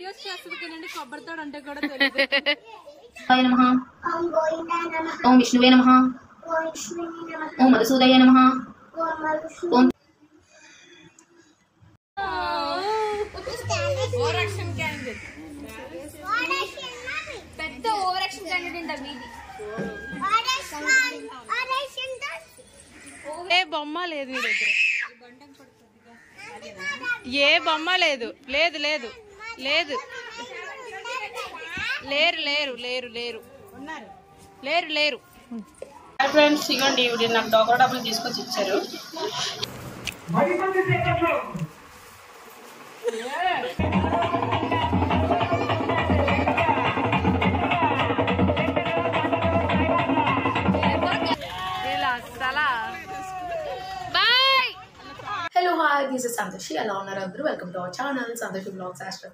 Videos చేస్తుంది కదండి కొబ్బరితో అంటే కూడా తెలియదు. నమః ఓం విష్ణువే నమః ఓం మధుసూదయ నమః ఓం ఓవరాక్షన్ క్యాండిడేట్ పెద్ద ఓవరాక్షన్ క్యాండిడేట్ మీది. ఏ బొమ్మ లేదు మీ దగ్గర, ఏ బొమ్మ లేదు. లేదు లేదు లేదు లేరు లేరు లేరు లేరు లేరు లేరు. ఫ్రెండ్స్ ఇవ్వండి, ఇవి నాకు డోకరా డబ్బులు తీసుకొచ్చి ఇచ్చారు. Hello hi, this is Santoshi. ఎలా ఉన్నారు అందరూ? Welcome to our channel Santoshi blogs #.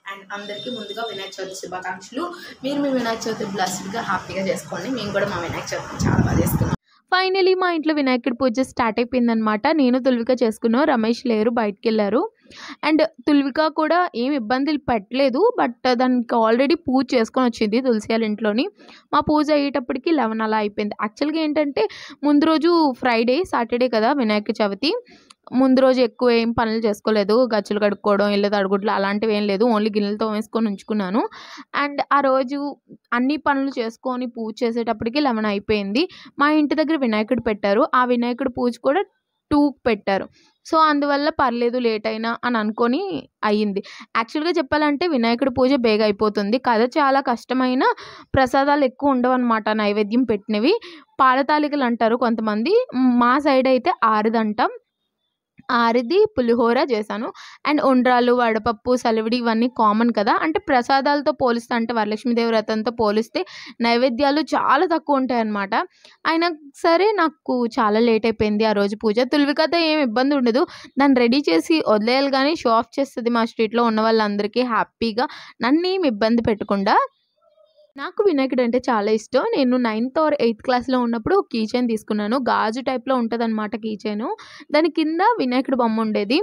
And అందరికీ ముందుగా వినాయక చవితి శుభాకాంక్షలు. మీరు మీ వినాయక చవితి బ్లెస్డ్గా హ్యాపీగా చేసుకోండి. మేము కూడా మా వినాయక చవితి చాలా బాగా చేసుకున్నాం. ఫైనలీ మా ఇంట్లో వినాయకుడి పూజ స్టార్ట్ అయిపోయిందనమాట. నేను తుల్విక చేసుకున్నాను, రమేష్ లేరు, బయటికి వెళ్ళారు. అండ్ తుల్విక కూడా ఏం ఇబ్బందులు పెట్టలేదు, బట్ దానికి ఆల్రెడీ పూజ చేసుకొని వచ్చింది తులసి వాళ్ళ ఇంట్లోని. మా పూజ అయ్యేటప్పటికి 11 అలా అయిపోయింది. యాక్చువల్గా ఏంటంటే ముందు రోజు సాటర్డే కదా వినాయక చవితి, ముందు రోజు ఎక్కువ ఏం పనులు చేసుకోలేదు. గచ్చులు కడుక్కోవడం, ఇల్లు తడుగుట్లు అలాంటివి ఏం లేదు. ఓన్లీ గిన్నెలతో వేసుకొని ఉంచుకున్నాను. అండ్ ఆ రోజు అన్ని పనులు చేసుకొని పూజ చేసేటప్పటికి 11 అయిపోయింది. మా ఇంటి దగ్గర వినాయకుడు పెట్టారు. ఆ వినాయకుడు పూజ కూడా 2కి పెట్టారు. సో అందువల్ల పర్లేదు లేట్ అయినా అని అనుకొని అయ్యింది. యాక్చువల్గా చెప్పాలంటే వినాయకుడి పూజ బేగా అయిపోతుంది కదా. చాలా కష్టమైన ప్రసాదాలు ఎక్కువ ఉండవు అనమాట. నైవేద్యం పెట్టినవి పాలతాలికలు అంటారు కొంతమంది, మా సైడ్ అయితే ఆరిదంటాం. ఆరిది పులిహోర చేశాను. అండ్ ఉండ్రాలు, వడపప్పు, సలివిడి ఇవన్నీ కామన్ కదా. అంటే ప్రసాదాలతో పోలిస్తే, అంటే వరలక్ష్మీదేవి వ్రతంతో పోలిస్తే నైవేద్యాలు చాలా తక్కువ ఉంటాయి అన్నమాట. అయినా సరే నాకు చాలా లేట్ అయిపోయింది ఆ రోజు పూజ. తుల్వికతో ఏం ఇబ్బంది ఉండదు, దాన్ని రెడీ చేసి వదిలేయాలి కానీ షో ఆఫ్ చేస్తుంది మా స్ట్రీట్లో ఉన్న వాళ్ళందరికీ హ్యాపీగా, నన్ను ఏం ఇబ్బంది పెట్టకుండా. నాకు వినాయకుడు అంటే చాలా ఇష్టం. నేను 9th or 8th క్లాస్లో ఉన్నప్పుడు ఒక కీ చైన్ తీసుకున్నాను. గాజు టైప్లో ఉంటుంది అనమాట కీ చైను. దాని కింద వినాయకుడు బొమ్మ ఉండేది.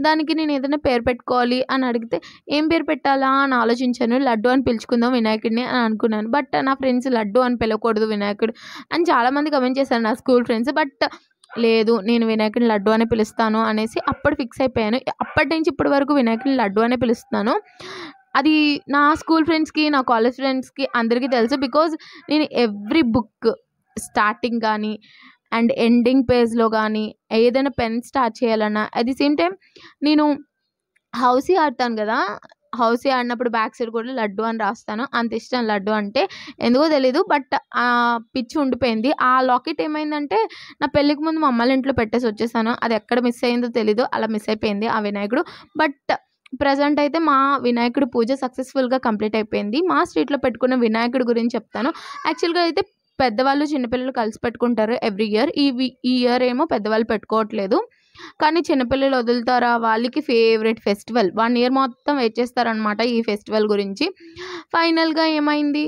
దానికి నేను ఏదైనా పేరు పెట్టుకోవాలి అని అడిగితే ఏం పేరు పెట్టాలా అని ఆలోచించాను. లడ్డు అని పిలుచుకుందాం వినాయకుడిని అని అనుకున్నాను. బట్ నా ఫ్రెండ్స్ లడ్డు అని పిలవకూడదు వినాయకుడు అని చాలామంది కమెంట్ చేశారు, నా స్కూల్ ఫ్రెండ్స్. బట్ లేదు, నేను వినాయకుడిని లడ్డు అనే పిలుస్తాను అనేసి అప్పుడు ఫిక్స్ అయిపోయాను. అప్పటి నుంచి ఇప్పటి వరకు వినాయకుడిని లడ్డు అనే పిలుస్తున్నాను. అది నా స్కూల్ ఫ్రెండ్స్కి, నా కాలేజ్ ఫ్రెండ్స్కి అందరికీ తెలుసు. బికాజ్ నేను ఎవ్రీ బుక్ స్టార్టింగ్ కానీ అండ్ ఎండింగ్ పేజ్లో కానీ ఏదైనా పెన్ స్టార్ట్ చేయాలన్నా, అట్ ది సేమ్ టైం నేను హౌసీ ఆడతాను కదా, హౌసీ ఆడినప్పుడు బ్యాక్ సైడ్ కూడా లడ్డు అని రాస్తాను. అంత ఇష్టం లడ్డు అంటే, ఎందుకో తెలీదు బట్ పిచ్చి ఉండిపోయింది. ఆ లాకెట్ ఏమైందంటే నా పెళ్ళికి ముందు మా అమ్మాళ్ళ ఇంట్లో పెట్టేసి వచ్చేసాను. అది ఎక్కడ మిస్ అయిందో తెలీదు, అలా మిస్ అయిపోయింది ఆ వినాయకుడు. బట్ ప్రజెంట్ అయితే మా వినాయకుడు పూజ సక్సెస్ఫుల్గా కంప్లీట్ అయిపోయింది. మా స్ట్రీట్లో పెట్టుకున్న వినాయకుడి గురించి చెప్తాను. యాక్చువల్గా అయితే పెద్దవాళ్ళు చిన్నపిల్లలు కలిసి పెట్టుకుంటారు ఎవ్రీ ఇయర్. ఈ ఇయర్ ఏమో పెద్దవాళ్ళు పెట్టుకోవట్లేదు, కానీ చిన్నపిల్లలు వదులుతారా, వాళ్ళకి ఫేవరెట్ ఫెస్టివల్. 1 year మొత్తం వెయిట్ చేస్తారనమాట ఈ ఫెస్టివల్ గురించి. ఫైనల్గా ఏమైంది,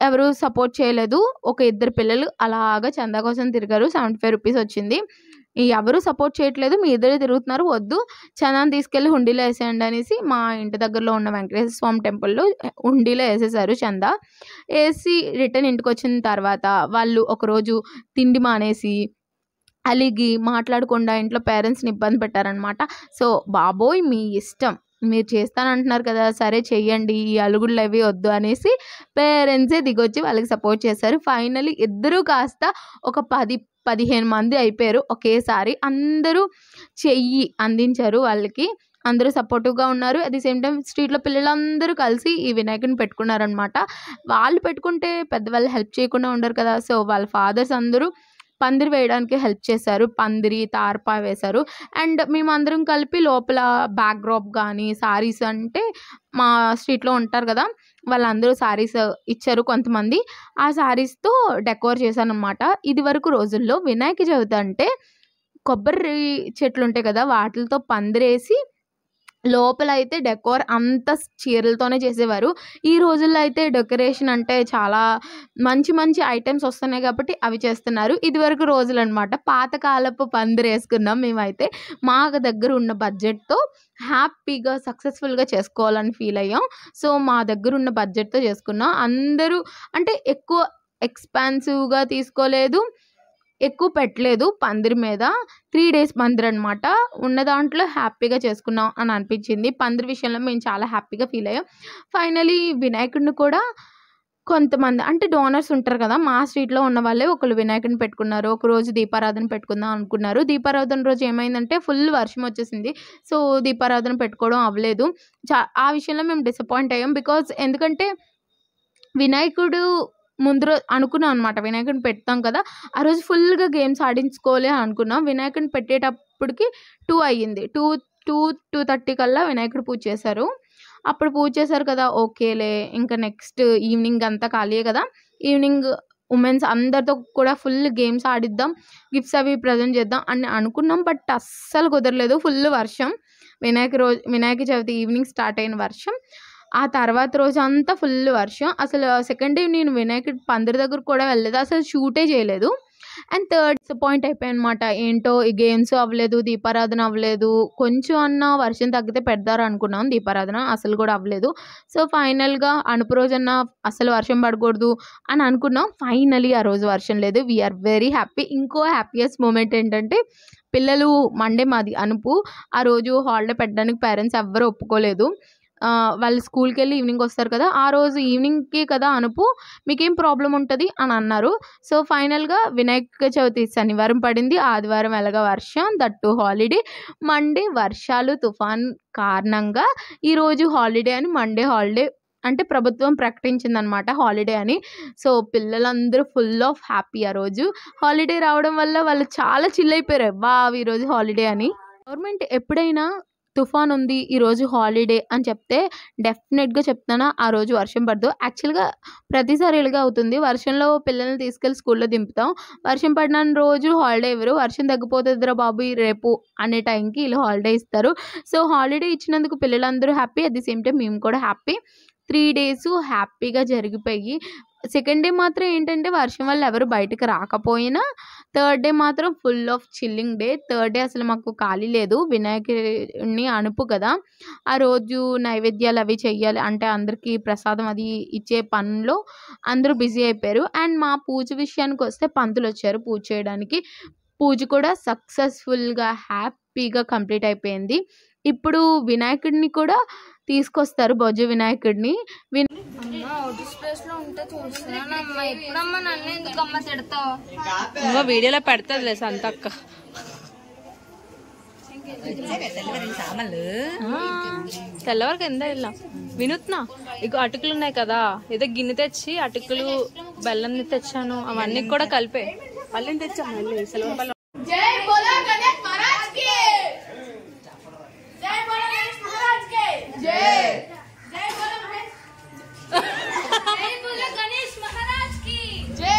ఎవరు సపోర్ట్ చేయలేదు. ఒక 2 పిల్లలు అలాగా చందా కోసం తిరిగారు. 75 రూపీస్ వచ్చింది. ఎవరు సపోర్ట్ చేయట్లేదు, మీ ఇద్దరే తిరుగుతున్నారు, వద్దు చందాన్ని తీసుకెళ్ళి హుండీలో వేసేయండి అనేసి మా ఇంటి దగ్గరలో ఉన్న వెంకటేశ్వర స్వామి టెంపుల్లో హుండీలో వేసేసారు చందా. వేసి రిటర్న్ ఇంటికి వచ్చిన తర్వాత వాళ్ళు ఒకరోజు తిండి మానేసి అలిగి మాట్లాడకుండా ఇంట్లో పేరెంట్స్ని ఇబ్బంది పెట్టారనమాట. సో బాబోయ్ మీ ఇష్టం, మీరు చేస్తానంటున్నారు కదా, సరే చెయ్యండి, ఈ అలుగుళ్ళు అవి వద్దు అనేసి పేరెంట్సే దిగొచ్చి వాళ్ళకి సపోర్ట్ చేశారు. ఫైనలీ ఇద్దరూ కాస్త ఒక 10-15 మంది అయిపోయారు ఒకేసారి. అందరూ చెయ్యి అందించారు వాళ్ళకి, అందరూ సపోర్టివ్గా ఉన్నారు. అట్ ది సేమ్ టైం స్ట్రీట్లో పిల్లలందరూ కలిసి ఈ వినాయకుడిని పెట్టుకున్నారనమాట. వాళ్ళు పెట్టుకుంటే పెద్దవాళ్ళు హెల్ప్ చేయకుండా ఉండరు కదా. సో వాళ్ళ ఫాదర్స్ అందరూ పందిరి వేయడానికి హెల్ప్ చేశారు. పందిరి, తార్పా వేశారు. అండ్ మేమందరం కలిపి లోపల బ్యాక్ డ్రాప్ కానీ సారీస్, అంటే మా స్ట్రీట్లో ఉంటారు కదా వాళ్ళందరూ సారీస్ ఇచ్చారు కొంతమంది. ఆ సారీస్తో డెకోర్ చేశాను అనమాట. ఇది వరకు రోజుల్లో వినాయక చవితి అంటే కొబ్బరి చెట్లు ఉంటాయి కదా, వాటితో పందిరేసి లోపల అయితే డెకోర్ అంతా చీరలతోనే చేసేవారు. ఈ రోజుల్లో అయితే డెకరేషన్ అంటే చాలా మంచి మంచి ఐటెమ్స్ వస్తున్నాయి కాబట్టి అవి చేస్తున్నారు. ఇదివరకు రోజులనమాట. పాతకాలపు పందిరేసుకున్నాం మేమైతే. మా దగ్గర ఉన్న బడ్జెట్‌తో హ్యాపీగా సక్సెస్‌ఫుల్‌గా చేసుకోవాలని ఫీల్ అయ్యాం. సో, మా దగ్గర ఉన్న బడ్జెట్‌తో చేసుకున్నాం. అందరూ అంటే ఎక్కువ ఎక్స్‌పాన్సివ్‌గా తీసుకోలేదు. ఎక్కువ పెట్టలేదు పందిరి మీద. 3 డేస్ పందిరనమాట. ఉన్న దాంట్లో హ్యాపీగా చేసుకున్నాం అని అనిపించింది. పందిరి విషయంలో మేము చాలా హ్యాపీగా ఫీల్ అయ్యాం. ఫైనలీ వినాయకుడిని కూడా కొంతమంది అంటే డోనర్స్ ఉంటారు కదా! మా స్ట్రీట్‌లో ఉన్న వాళ్ళే ఒకళ్ళు వినాయకుడిని పెట్టుకున్నారు. ఒకరోజు దీపారాధన పెట్టుకుందాం అనుకున్నారు. దీపారాధన రోజు ఏమైందంటే ఫుల్ వర్షం వచ్చేసింది. సో, దీపారాధన పెట్టుకోవడం అవ్వలేదు. ఆ విషయంలో మేము డిసప్పాయింట్ అయ్యాం. ఎందుకంటే వినాయకుడు ముందు రోజు అనుకున్నాం అనమాట. వినాయకుడిని పెడతాం కదా! ఆ రోజు ఫుల్‌గా గేమ్స్ ఆడించుకోవాలి అని అనుకున్నాం. వినాయకుడిని పెట్టేటప్పటికి 2 అయ్యింది. 2:30 కల్లా వినాయకుడు పూజ చేశారు. అప్పుడు పూజ చేశారు కదా! ఓకేలే ఇంకా నెక్స్ట్ ఈవినింగ్ అంతా ఖాళీయే కదా! ఈవినింగ్ ఉమెన్స్ అందరితో కూడా ఫుల్ గేమ్స్ ఆడిద్దాం. గిఫ్ట్స్ అవి ప్రెజెంట్ చేద్దాం అని అనుకున్నాం. బట్ అస్సలు కుదరలేదు. ఫుల్ వర్షం. వినాయక చవితి ఈవినింగ్ స్టార్ట్ అయిన వర్షం. ఆ తర్వాత రోజంతా ఫుల్ వర్షం. అసలు సెకండ్ డే నేను వినాయకుడి పందిరి దగ్గరకు కూడా వెళ్ళలేదు. అసలు షూటే చేయలేదు. అండ్ థర్డ్ డిసప్పాయింట్ అయిపోయానమాట. ఏంటో ఈ గేమ్స్ అవ్వలేదు, దీపారాధన అవ్వలేదు. కొంచెం అన్నా వర్షం తగ్గితే పెడతారు అనుకున్నాం దీపారాధన. అసలు కూడా అవ్వలేదు. సో, ఫైనల్‌గా అనుపు రోజన్నా అసలు వర్షం పడకూడదు అని అనుకున్నాం. ఫైనలీ ఆ రోజు వర్షం లేదు. We are very happy. ఇంకో హ్యాపీయెస్ట్ మూమెంట్ ఏంటంటే పిల్లలు మండే మాది అనుపు. ఆ రోజు హాలిడే పెట్టడానికి పేరెంట్స్ ఎవ్వరు ఒప్పుకోలేదు. వాళ్ళు స్కూల్‌కెళ్ళి ఈవినింగ్ వస్తారు కదా! ఆ రోజు ఈవినింగ్‌కే కదా అనుపు. మీకేం ప్రాబ్లమ్ ఉంటది అని అన్నారు. సో, ఫైనల్‌గా వినాయక చవితి శనివారం పడింది. ఆదివారం ఎలాగో వర్షం. That two holiday. మండే వర్షాలు, తుఫాన్ కారణంగా ఈరోజు హాలిడే అని మండే హాలిడే అంటే ప్రభుత్వం ప్రకటించిందనమాట హాలిడే అని. సో, పిల్లలందరూ ఫుల్ ఆఫ్ హ్యాపీ ఆ రోజు. హాలిడే రావడం వల్ల వాళ్ళు చాలా చిల్ అయిపోయారు. వావ్! ఈరోజు హాలిడే అని. గవర్నమెంట్ ఎప్పుడైనా తుఫాన్ ఉంది ఈరోజు హాలిడే అని చెప్తే డెఫినెట్‌గా చెప్తాను ఆ రోజు వర్షం పడదు. యాక్చువల్‌గా ప్రతిసారి ఇలాగే అవుతుంది. వర్షంలో పిల్లల్ని తీసుకెళ్ళి స్కూల్‌లో దింపుతాం. వర్షం పడిన రోజు హాలిడే ఇవ్వరు. వర్షం తగ్గిపోతుందిరా బాబు రేపు అనే టైంకి వీళ్ళు హాలిడే ఇస్తారు. సో, హాలిడే ఇచ్చినందుకు పిల్లలందరూ happy. At the same time మేము కూడా హ్యాపీ. 3 డేస్ హ్యాపీగా జరిగిపోయి సెకండ్ డే మాత్రం ఏంటంటే వర్షం వల్ల ఎవరు బయటకి రాకపోయినా థర్డ్ డే మాత్రం full of chilling day. Third day అసలు మాకు ఖాళీ లేదు. వినాయకుడిని అనుపు కదా! ఆ రోజు నైవేద్యాలు అవి చెయ్యాలి. అంటే అందరికీ ప్రసాదం అది ఇచ్చే పనిలో అందరూ బిజీ అయిపోయారు. అండ్ మా పూజ విషయానికి వస్తే పంతులొచ్చారు పూజ చేయడానికి. పూజ కూడా సక్సెస్‌ఫుల్‌గా హ్యాపీగా కంప్లీట్ అయిపోయింది. ఇప్పుడు వినాయకుడిని కూడా తీసుకొస్తారు బొజ్జ వినాయకుడిని. ఎప్పుడమ్మా నన్ను ఎందుకమ్మా తిడతావు? ఇంకో వీడియోలో పెడతదిలే సంతక్క. తెల్లవరకు ఎంత వెళ్ళాం వినూత్నా. ఇక అటుకులు ఉన్నాయి కదా, ఏదో గిన్నె తెచ్చి అటుకులు బెల్లం తెచ్చాను. అవన్నీ కూడా కలిపే పల్లెం తెచ్చాను. మళ్ళీ సెలవు జై బోలో గణేష్ మహారాజ్ కి జై బోలో గణేష్ మహారాజ్ కి జై జై బోలో గణేష్ మహారాజ్ కి జై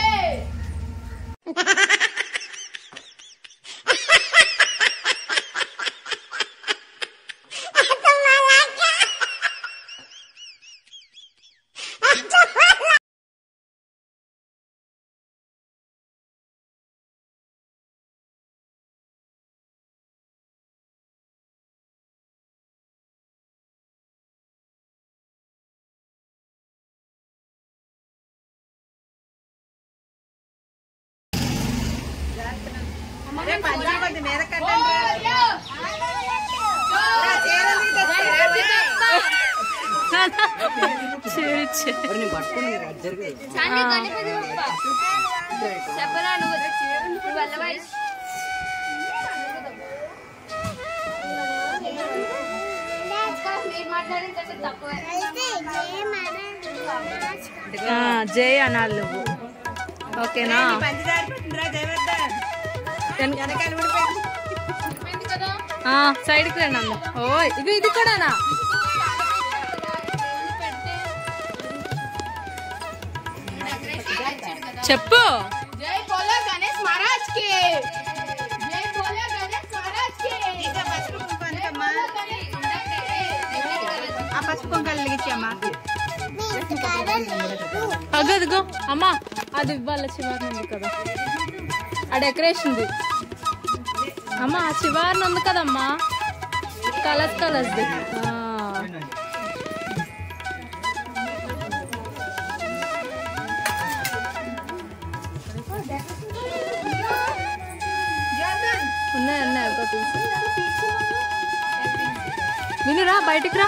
చెప్పరా నువ్వు వెళ్ళవా? జై అనాలి నువ్వు. ఓకేనా? సైడ్కి రండి అమ్మ. ఓ ఇది కూడానా? చెప్పు. జై బోలో గణేష్ మహారాజ్ కి జై బోలో గణేష్ మహారాజ్ కి అదిగో అమ్మా అది ఇవ్వాలి చివరిని ఉంది కదా ఆ డెకరేషన్ది అమ్మా ఆ చివరిని ఉంది కదమ్మా కలర్స్ది ఉన్నాయి ఒక పీస్ వినురా బయటికి రా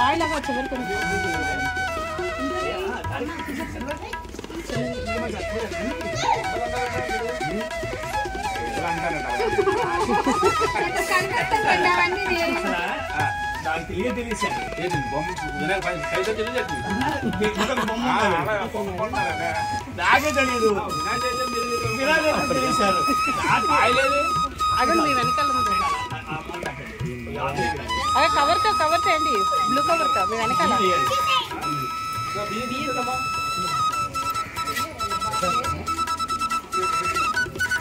ఆయిల్ అవ్వ చివరికి నాకే తెలియదు అదే కవర్ చేయండి బ్లూ కవర్ తో మీ వెనకాల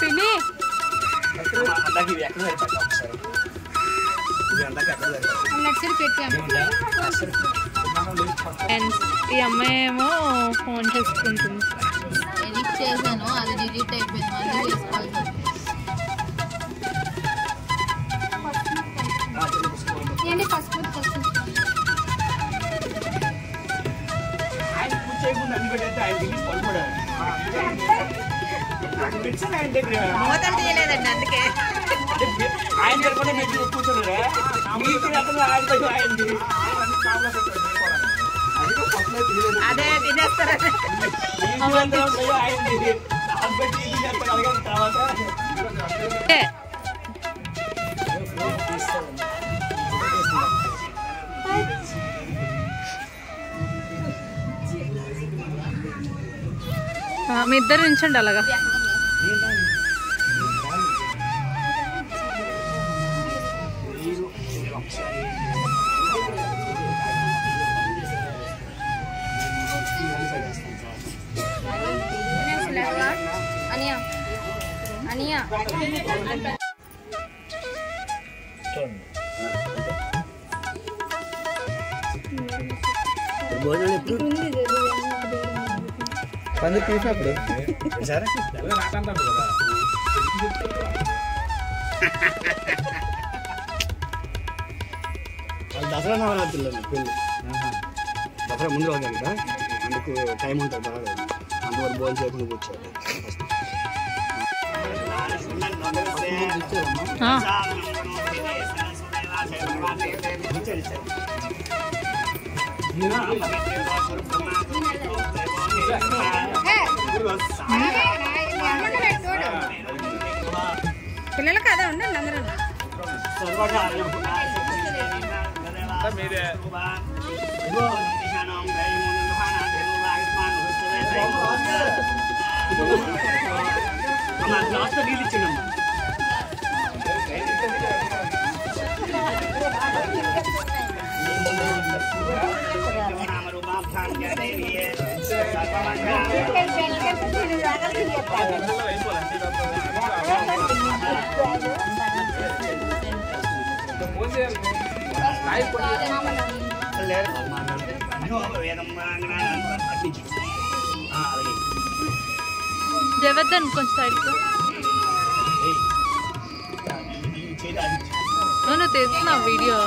పిన్ని ఈ అమ్మాయి ఏమో ఫోన్ చేసుకుంటుంది ఎడిట్ చేశాను అది డిలీట్ అయిపోయింది మళ్ళీ చేసుకోవాలి ఏంటి ఫస్ట్ ఆయన పూజ చేయకుండా అన్ని పెట్టేస్తే ఆయన దిగి పడిపోయాడు ఆయన జరపడే మీరు కూర్చోలేదా ఆయనది అదే తినేస్తారా ఆయనది తర్వాత మీ ఇద్దరు నించండి అలాగా అనియా అనియా పందుకు తీసినప్పుడు సరే దసరా నవరాత్రులు పెళ్ళి దసరా ముందు రోజు కనుక అందుకు టైం ఉంటుంది బాగా అందువరకు బోల్ చేయకుండా కూర్చోవాలి పిల్లలు కదా ఉండండి అందరూ నీళ్ళు ఇచ్చిండమ్మా జవర్ధన్ కొంచెం సైడ్కి నువ్వు తీస్తున్నా వీడియో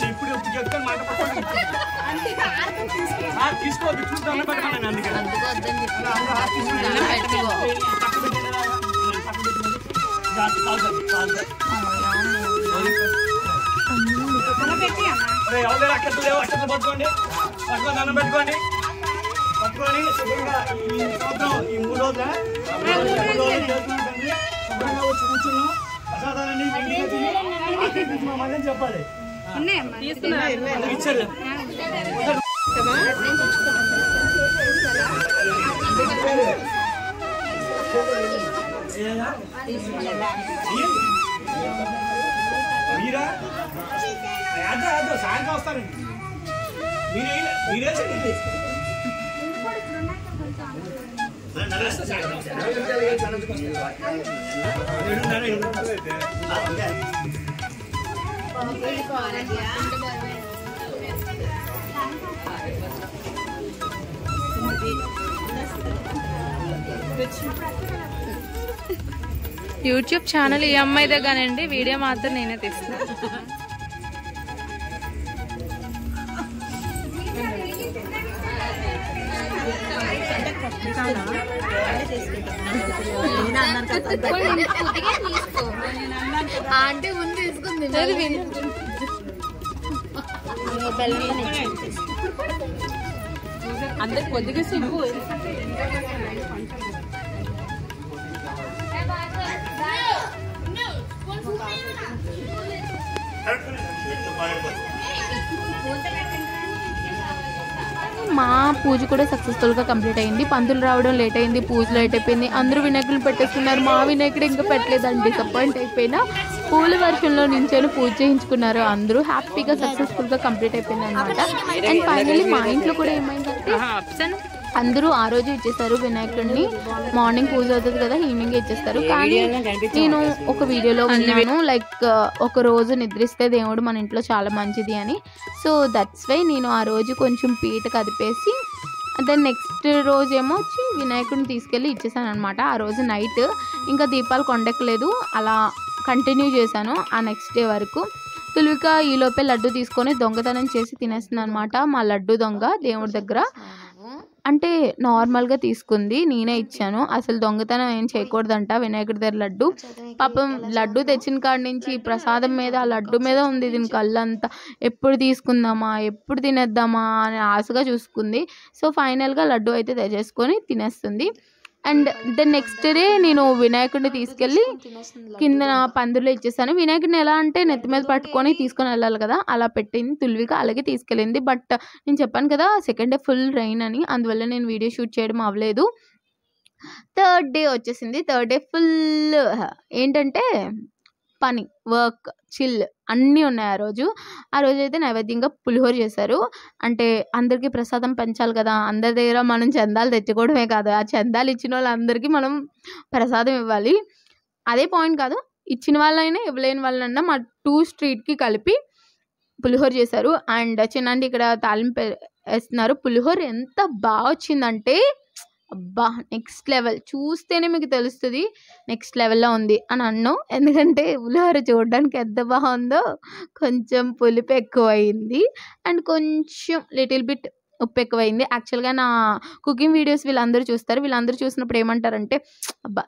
ఇప్పుడు చెప్తాను మాట తీసుకోవద్దు చూద్దాం పట్టుకున్నాను అందుకని ఎవరు అక్కర్లు లేవు అక్కర్లు పట్టుకోండి దండం పెట్టుకోండి పట్టుకొని శుభ్రంగా ఈ 3 రోజులు ప్రసాదాలన్నీ ఇంటికి వచ్చి మా మళ్ళీ చెప్పాలి ఇచ్చారు మీరా సాయంత్రం వస్తారండి మీరే యూట్యూబ్ ఛానల్ ఈ అమ్మాయిదే కానండి, వీడియో మాత్రం నేనే తీస్తున్నా. ఆంటీ ముందు తీసుకుంది. అందరు కొద్దిగా సిగ్గు. మా పూజ కూడా సక్సెస్ఫుల్గా కంప్లీట్ అయింది. పంతులు రావడం లేట్ అయింది, పూజ లేట్ అయిపోయింది. అందరూ వినాయకులు పెట్టేసుకున్నారు, మా వినాయకుడు ఇంకా పెట్టలేదని డిసప్పాయింట్ అయిపోయినా పూల వర్షంలో నుంచొని పూజ చేయించుకున్నారు. అందరూ హ్యాపీగా సక్సెస్ఫుల్గా కంప్లీట్ అయిపోయింది అనమాట. అండ్ ఫైనల్లీ మా ఇంట్లో కూడా ఏమైందంటే అందరూ ఆ రోజు ఇచ్చేస్తారు వినాయకుడిని. మార్నింగ్ పూజ అవుతుంది కదా, ఈవినింగ్ ఇచ్చేస్తారు. కానీ నేను ఒక వీడియోలో విన్నాను, లైక్ ఒక రోజు నిద్రిస్తే దేవుడు మన ఇంట్లో చాలా మంచిది అని. సో దట్స్ వై నేను ఆ రోజు కొంచెం పీట కదిపేసి దాని నెక్స్ట్ రోజు ఏమో వచ్చి వినాయకుడిని తీసుకెళ్ళి ఇచ్చేసాను అనమాట. ఆ రోజు నైట్ ఇంకా దీపాలు కొండెక్కలేదు, అలా కంటిన్యూ చేశాను ఆ నెక్స్ట్ డే వరకు. తుల్విక ఈలోపే లడ్డు తీసుకొని దొంగతనం చేసి తినేస్తుంది అనమాట. మా లడ్డు దొంగ దేవుడి దగ్గర అంటే నార్మల్గా తీసుకుంది, నేనే ఇచ్చాను. అసలు దొంగతనం ఏం చేయకూడదంట వినాయకుడి దగ్గర లడ్డు. పాపం లడ్డు తెచ్చిన కాడి నుంచి ప్రసాదం మీద ఆ లడ్డు మీద ఉంది దీని కళ్ళంతా. ఎప్పుడు తీసుకుందామా, ఎప్పుడు తినేద్దామా అని ఆశగా చూసుకుంది. సో ఫైనల్గా లడ్డు అయితే తెచ్చేసుకొని తినేస్తుంది. అండ్ ద నెక్స్ట్ డే నేను వినాయకుడిని తీసుకెళ్ళి కింద పందిరిలో ఇచ్చేసాను. వినాయకుడిని ఎలా అంటే నెత్తి మీద పట్టుకొని తీసుకొని వెళ్ళాలి కదా, అలా పెట్టింది తుల్విక, అలాగే తీసుకెళ్ళింది. బట్ నేను చెప్పాను కదా సెకండ్ డే ఫుల్ రైన్ అని, అందువల్ల నేను వీడియో షూట్ చేయడం అవ్వలేదు. థర్డ్ డే వచ్చేసింది. థర్డ్ డే ఫుల్ ఏంటంటే పని, వర్క్, చిల్ అన్నీ ఉన్నాయి ఆ రోజు అయితే నైవేద్యంగా పులిహోర చేశారు. అంటే అందరికీ ప్రసాదం పంచాలి కదా, అందరి దగ్గర మనం చందాలు తెచ్చుకోవడమే కాదు, ఆ చందాలు ఇచ్చిన వాళ్ళందరికీ మనం ప్రసాదం ఇవ్వాలి. అదే పాయింట్ కాదు, ఇచ్చిన వాళ్ళైనా ఇవ్వలేని వాళ్ళైనా మా 2 స్ట్రీట్కి కలిపి పులిహోర చేశారు. అండ్ చిన్నండి ఇక్కడ తాలింపు వేస్తున్నారు. పులిహోర ఎంత బాగా వచ్చిందంటే అబ్బా నెక్స్ట్ లెవెల్, చూస్తేనే మీకు తెలుస్తుంది నెక్స్ట్ లెవెల్లో ఉంది అని అన్నాం. ఎందుకంటే పులిహోర చూడడానికి ఎంత బాగుందో. కొంచెం పులుపు ఎక్కువైంది అండ్ కొంచెం లిటిల్ బిట్ ఉప్పు ఎక్కువైంది. యాక్చువల్గా నా కుకింగ్ వీడియోస్ వీళ్ళందరూ చూస్తారు, వీళ్ళందరూ చూసినప్పుడు ఏమంటారంటే అబ్బా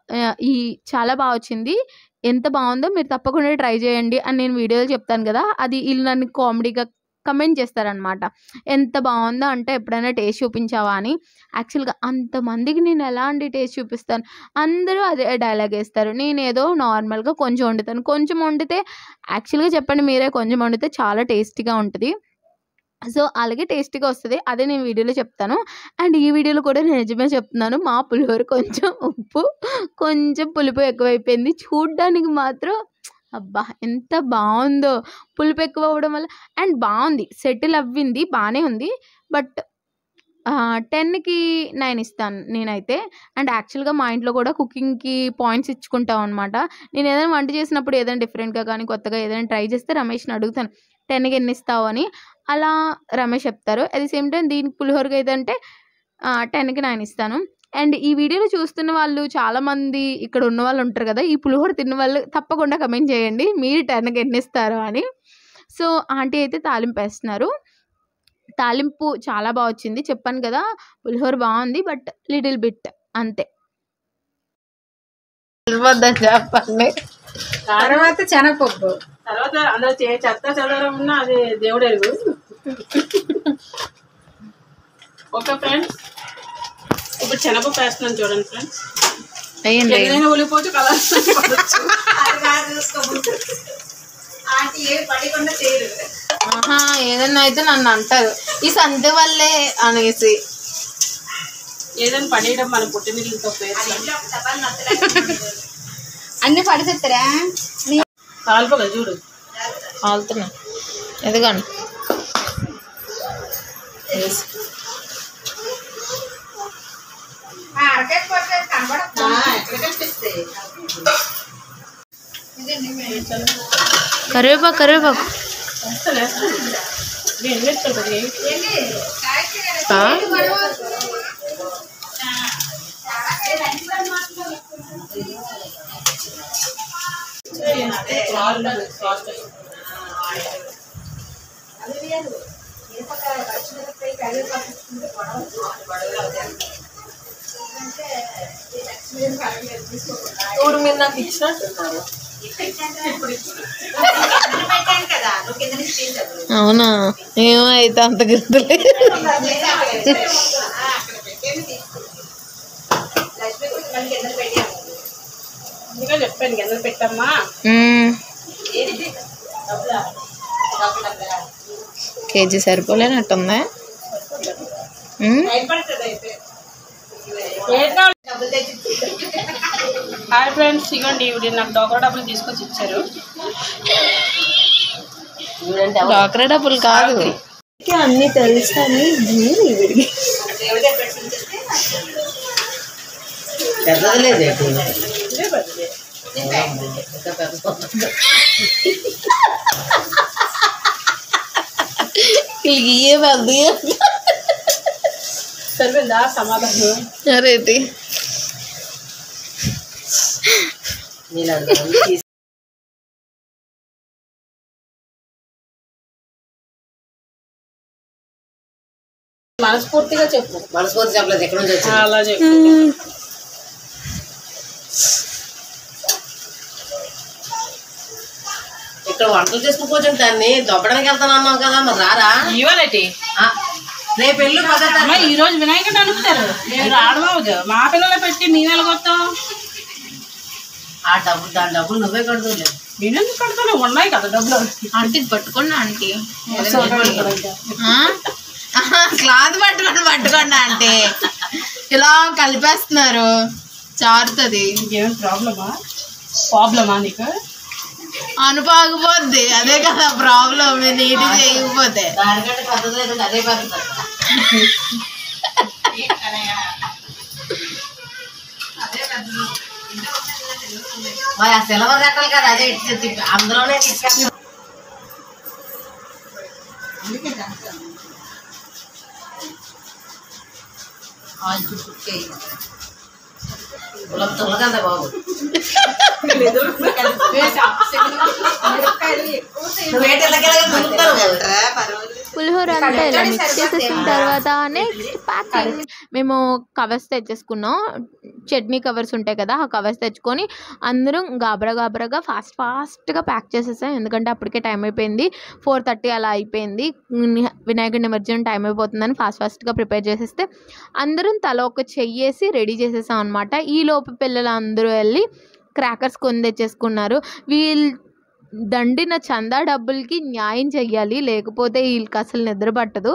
ఈ చాలా బాగా వచ్చింది, ఎంత బాగుందో మీరు తప్పకుండా ట్రై చేయండి అని నేను వీడియోలో చెప్తాను కదా, అది వీళ్ళు నన్ను కామెడీగా కమెంట్ చేస్తారనమాట. ఎంత బాగుందో అంటే ఎప్పుడైనా టేస్ట్ చూపించావా అని. యాక్చువల్గా అంతమందికి నేను ఎలాంటి టేస్ట్ చూపిస్తాను, అందరూ అదే డైలాగ్ వేస్తారు. నేను ఏదో నార్మల్గా కొంచెం వండుతాను, కొంచెం వండితే యాక్చువల్గా చెప్పండి మీరే, కొంచెం వండితే చాలా టేస్టీగా ఉంటుంది. సో అలాగే టేస్టీగా వస్తుంది, అదే నేను వీడియోలో చెప్తాను. అండ్ ఈ వీడియోలో కూడా నేను నిజమే చెప్తున్నాను, మా పులిహోర కొంచెం ఉప్పు కొంచెం పులుపు ఎక్కువైపోయింది. చూడ్డానికి మాత్రం అబ్బా ఎంత బాగుందో, పులుపు ఎక్కువ అవ్వడం వల్ల. అండ్ బాగుంది, సెటిల్ అవ్వింది, బాగానే ఉంది. బట్ 10కి 9 ఇస్తాను నేనైతే. అండ్ యాక్చువల్గా మా ఇంట్లో కూడా కుకింగ్కి పాయింట్స్ ఇచ్చుకుంటాం అనమాట. నేను ఏదైనా వంట చేసినప్పుడు ఏదైనా డిఫరెంట్గా కానీ కొత్తగా ఏదైనా ట్రై చేస్తే రమేష్ని అడుగుతాను 10కి ఎన్ని ఇస్తావు అని. అలా రమేష్ చెప్తారు. అట్ ది సేమ్ టైం దీనికి పులిహోరకి అయితే అంటే 10కి 9 ఇస్తాను. అండ్ ఈ వీడియోలో చూస్తున్న వాళ్ళు చాలామంది ఇక్కడ ఉన్న వాళ్ళు ఉంటారు కదా, ఈ పులిహోర తిన్న వాళ్ళు తప్పకుండా కమెంట్ చేయండి మీరు 10కి ఎన్ని ఇస్తారు అని. సో ఆంటీ అయితే తాలింపు వేస్తున్నారు. తాలింపు చాలా బాగా వచ్చింది, చెప్పాను కదా పులిహోర బాగుంది, బట్ లిటిల్ బిట్ అంతే. చెప్పండి. తర్వాత శనగపప్పు, తర్వాత అందులో చెత్త చెదరం ఉన్న అది దేవుడు ఎరుగు. ఓకే ఫ్రెండ్స్, ఇప్పుడు శనగపప్పు వేస్తున్నాను చూడండి ఫ్రెండ్స్. వేయండి ఎక్కడైనా ఒలిపోవచ్చు కలర్ ఆహా ఏదన్నా అయితే నన్ను అంటారు ఈ సంత వల్లే అనేసి. ఏదైనా పడేయడం మన పుట్టినీళ్ళతో పేరు అన్ని పడిపోతారా కాలిపోగా చూడు. ఆలుతున్నా ఎదగండి. కరివేపాకు కరివేపాకు చూడు మీరు నాకు ఇచ్చినట్టున్నారు. అవునా ఏమో అయితే అంత గుర్తులే. అందుకే చెప్పాను కింద పెట్టమ్మా. కేజీ సరిపోలేనట్టుందా? హాయ్ ఫ్రెండ్స్, ఇవ్వండి ఇవి నాకు డోకరా డబ్బులు తీసుకొచ్చి ఇచ్చారు. డాక్రా డబ్బులు కాదు అన్ని తెలుసా ఇయ్యే పెద్ద సరిపోయిందా సమాధానం? అరేటి మనస్ఫూర్తిగా చెప్పు. మనస్ఫూర్తి చెప్పలేదు, ఎక్కడ నుంచి వచ్చింది? అలా చెప్పు. ఇక్కడ వంటలు చేసుకోవచ్చు, దాన్ని దొబ్బడానికి వెళ్తాను అన్నావు కదా, మరి రారా? ఇవ్వాలండి రేపు వెళ్ళు అమ్మా. ఈ రోజు వినాయకుడు అడుగుతారు, మేము రావడం మా పిల్లలు పెట్టి మేము వెళ్ళగొస్తాం. ఆ డబ్బులు, దాని డబ్బులు నువ్వే కడుతుంది. నేనెందుకు కడతాను, ఉన్నాయి కదా డబ్బులు. ఆంటీ పట్టుకోండి ఆంటీ, క్లాత్ పట్టుకోండి ఆంటీ. ఇలా కలిపేస్తున్నారు, చారుతుంది. ఇంకేమైనా ప్రాబ్లమా నీకు? అనుపాకపోద్ది, అదే కదా ప్రాబ్లం. నీటి చేయకపోతే దానికంటే పద్ధతి లేదండి, అదే పద్ధతి. మరి ఆ సిలవర్ కట్టాలి కదా, అదే అందులోనే తీసుకెళ్తాం. తులగందా బాబు, పులిహోర అంతా ఇలా మిక్స్ చేసేసిన తర్వాత నెక్స్ట్ ప్యాకింగ్. మేము కవర్స్ తెచ్చేసుకున్నాం, చట్నీ కవర్స్ ఉంటాయి కదా, ఆ కవర్స్ తెచ్చుకొని అందరం గాబరాగా ఫాస్ట్గా ప్యాక్ చేసేసాం. ఎందుకంటే అప్పటికే టైం అయిపోయింది, 4:30 అలా అయిపోయింది. వినాయకుడి నిమజ్జనం టైం అయిపోతుందని ఫాస్ట్గా ప్రిపేర్ చేసేస్తే అందరం తల ఒక చెయ్యేసి రెడీ చేసేసాం అనమాట. ఈ లోపు పిల్లలు అందరూ వెళ్ళి క్రాకర్స్ కొని తెచ్చేసుకున్నారు. వీళ్ళు దండిన చందా డబ్బులకి న్యాయం చెయ్యాలి, లేకపోతే వీళ్ళకి అసలు నిద్ర పట్టదు.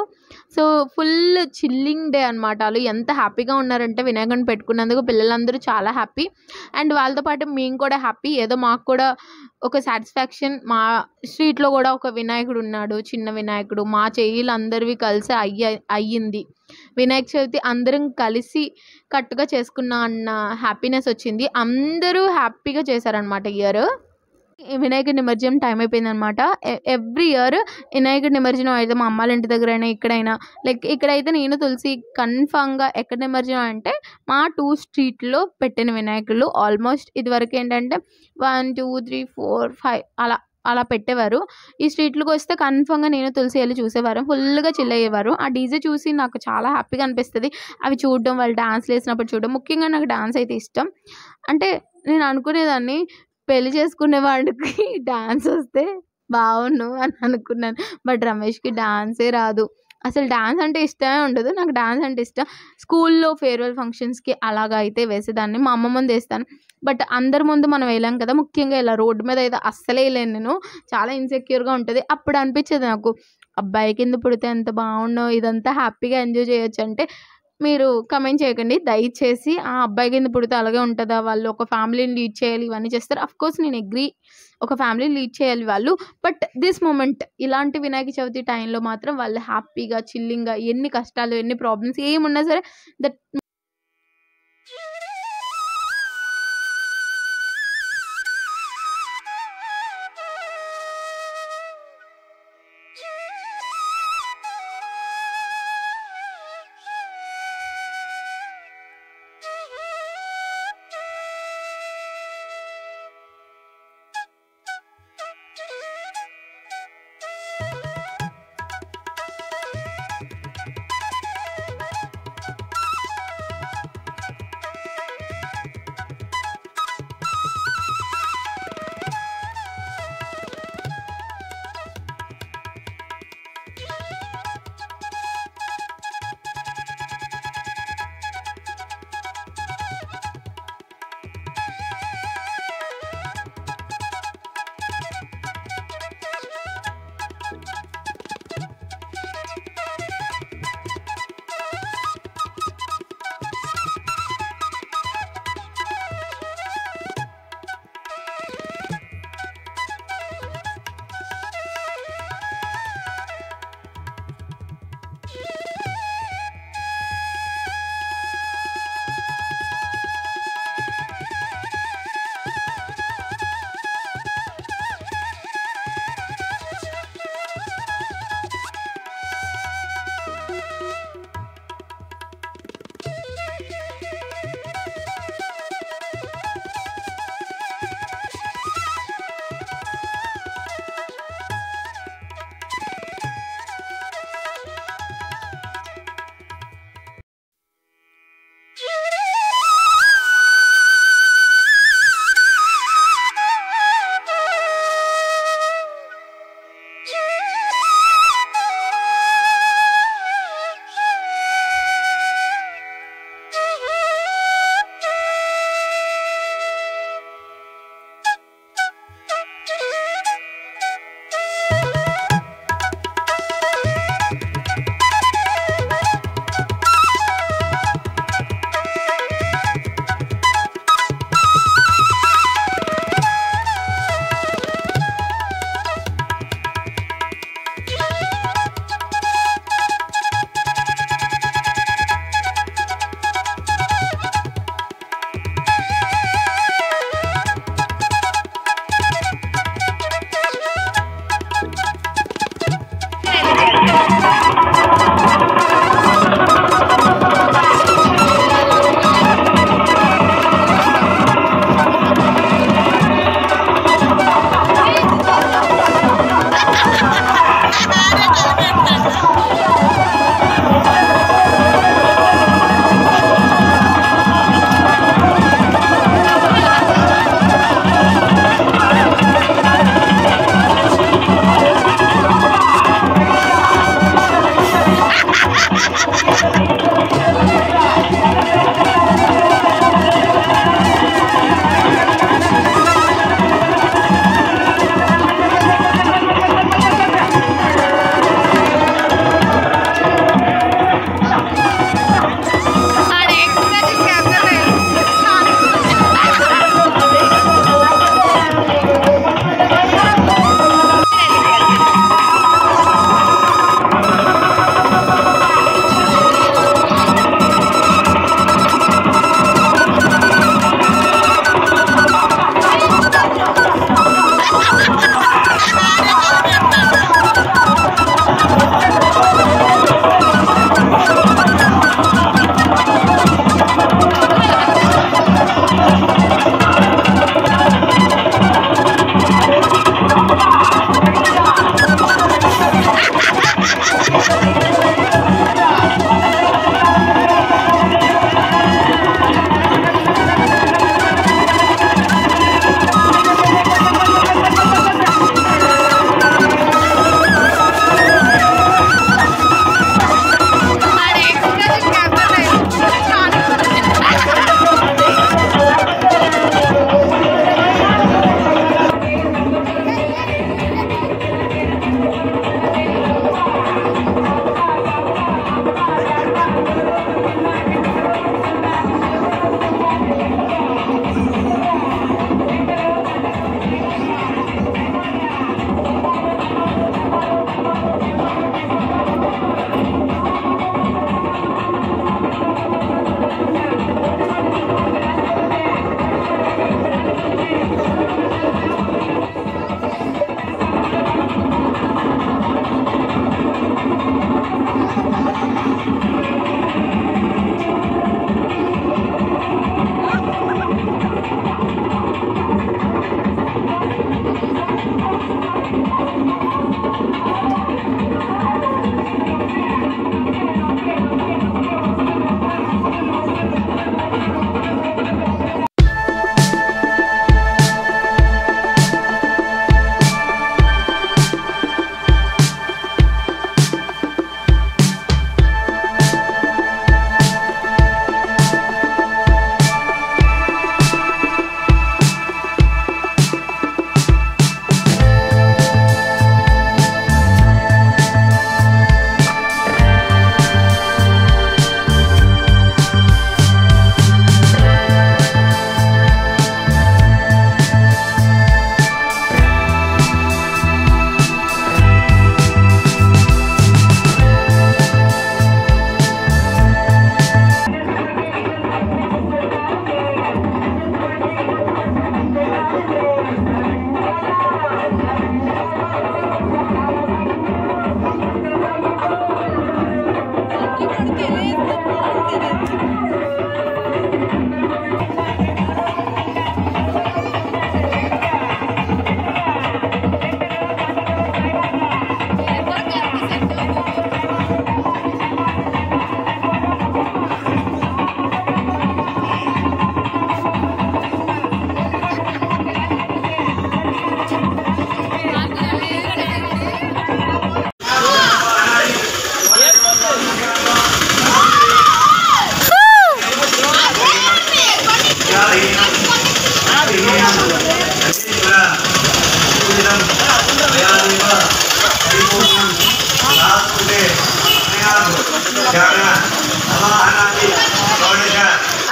సో ఫుల్ చిల్లింగ్ డే అనమాట. వాళ్ళు ఎంత హ్యాపీగా ఉన్నారంటే వినాయకుడిని పెట్టుకున్నందుకు పిల్లలందరూ చాలా హ్యాపీ, అండ్ వాళ్ళతో పాటు మేము కూడా హ్యాపీ. ఏదో మాకు కూడా ఒక సాటిస్ఫాక్షన్. మా స్ట్రీట్లో కూడా ఒక వినాయకుడు ఉన్నాడు, చిన్న వినాయకుడు. మా చెయ్యిలందరివి కలిసి అయ్యింది వినాయక చవితి, అందరం కలిసి కట్టుగా చేసుకున్న అన్న హ్యాపీనెస్ వచ్చింది. అందరూ హ్యాపీగా చేశారనమాట. ఇయర్ వినాయకుడి నిమజ్జనం టైం అయిపోయింది అనమాట. ఎవ్రీ ఇయర్ వినాయకుడి నిమజ్జనం అయితే మా అమ్మాళ్ళ ఇంటి దగ్గర అయినా ఎక్కడైనా, లైక్ ఇక్కడైతే నేను తులసి కన్ఫామ్గా ఎక్కడ నిమజ్జనం అంటే మా 2 స్ట్రీట్లో పెట్టిన వినాయకులు. ఆల్మోస్ట్ ఇదివరకు ఏంటంటే 1 2 3 4 5 అలా పెట్టేవారు. ఈ స్ట్రీట్లకు వస్తే కన్ఫామ్గా నేను తులసి వెళ్ళి చూసేవారు, ఫుల్గా చిల్ అయ్యేవారు. ఆ డీజే చూసి నాకు చాలా హ్యాపీగా అనిపిస్తుంది, అవి చూడడం, వాళ్ళు డాన్స్లు వేసినప్పుడు చూడడం. ముఖ్యంగా నాకు డాన్స్ అయితే ఇష్టం. అంటే నేను అనుకునేదాన్ని పెళ్లి చేసుకునే వాడికి డాన్స్ వస్తే బాగుండు అని అనుకున్నాను, బట్ రమేష్కి డాన్సే రాదు. అసలు డాన్స్ అంటే ఇష్టమే ఉండదు. నాకు డాన్స్ అంటే ఇష్టం. స్కూల్లో ఫేర్‌వెల్ ఫంక్షన్స్‌కి అలాగా అయితే వేసేదాన్ని. మా అమ్మ ముందు ఏస్తాను. బట్ అందరి ముందు మనం వేయలేం కదా! ముఖ్యంగా ఇలా రోడ్డు మీద అయితే అస్సలే ఎయలేను నేను. చాలా ఇన్‌సెక్యూర్‌గా ఉంటది. అప్పుడు అనిపిచ్చేది నాకు, అబ్బాయి కింద పుడితే ఎంత బావుండునో, ఇదంతా హ్యాపీగా ఎంజాయ్ చేయొచ్చు అంటే, మీరు కామెంట్ చేయకండి దయచేసి. అబ్బాయి కింద పుడితే అలాగే ఉంటదా? వాళ్ళు ఒక ఫ్యామిలీని లీడ్ చేయాలి, ఇవన్నీ చేస్తారు. ఆఫ్‌కోర్స్ నేను అగ్రీ. ఒక ఫ్యామిలీని లీడ్ చేయాలి వాళ్ళు. బట్ దిస్ మొమెంట్ ఇలాంటి వినాయక చవితి టైంలో మాత్రం వాళ్ళు హ్యాపీగా, చిల్లింగ్‌గా ఎన్ని కష్టాలు, ఎన్ని ప్రాబ్లమ్స్ ఏమున్నా సరే దట్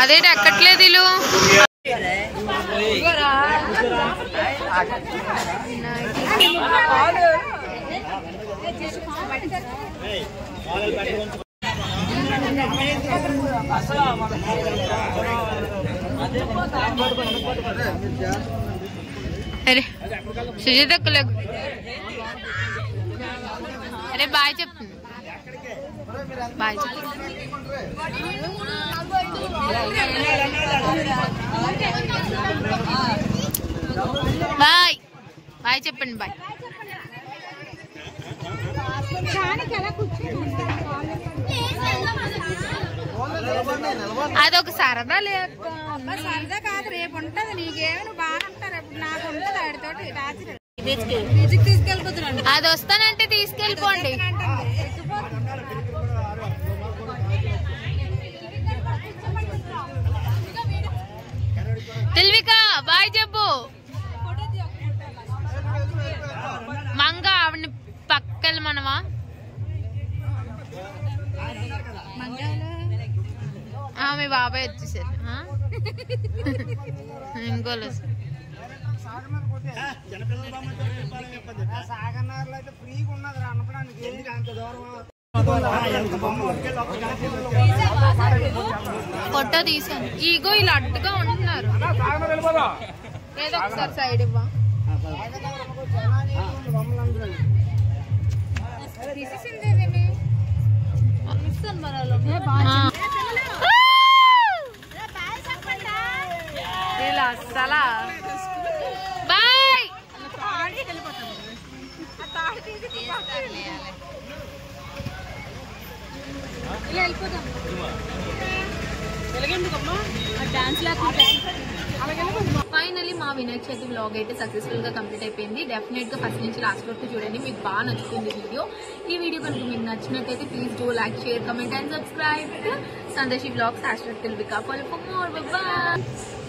అదేంటి ఎక్కట్లేదు ఇల్లు అరే సుజిత అరే బాయ్ చెప్తుంది బాయ్ బాయ్ బాయ్ చెప్పండి బాయ్ అదొక సరదా లేక సరదా కాదు రేపు ఉంటది నీకేమి నువ్వు బాగా అంటారు రేపు నాకు ఉంటది ఆడితోటి రాత్రి తీసుకెళ్ళిపోతున్నాను అది వస్తానంటే తీసుకెళ్ళిపోండి తిల్విక బాయ్ చెప్పు మంగ ఆవిడని పక్కన మనమా మీ బాబాయ్ వచ్చేసారు ఇంకోలు ఫోటో తీసాను ఈగో ఇలా అడ్డుగా ఉంటున్నారు ఏదో ఒకసారి సైడ్ ఇవ్వ అసలా బాయ్ ఫైనల్లీ మా వినాయక చవితి వ్లాగ్ అయితే సక్సెస్ఫుల్ గా కంప్లీట్ అయిపోయింది. డెఫినెట్ గా ఫస్ట్ నుంచి లాస్ట్ వరకు చూడండి, మీకు బాగా నచ్చుతుంది వీడియో. ఈ వీడియో కనుక మీకు నచ్చినట్టయితే please do like, share, comment and subscribe Sandeshi vlogs #tilvika for more. Bye bye.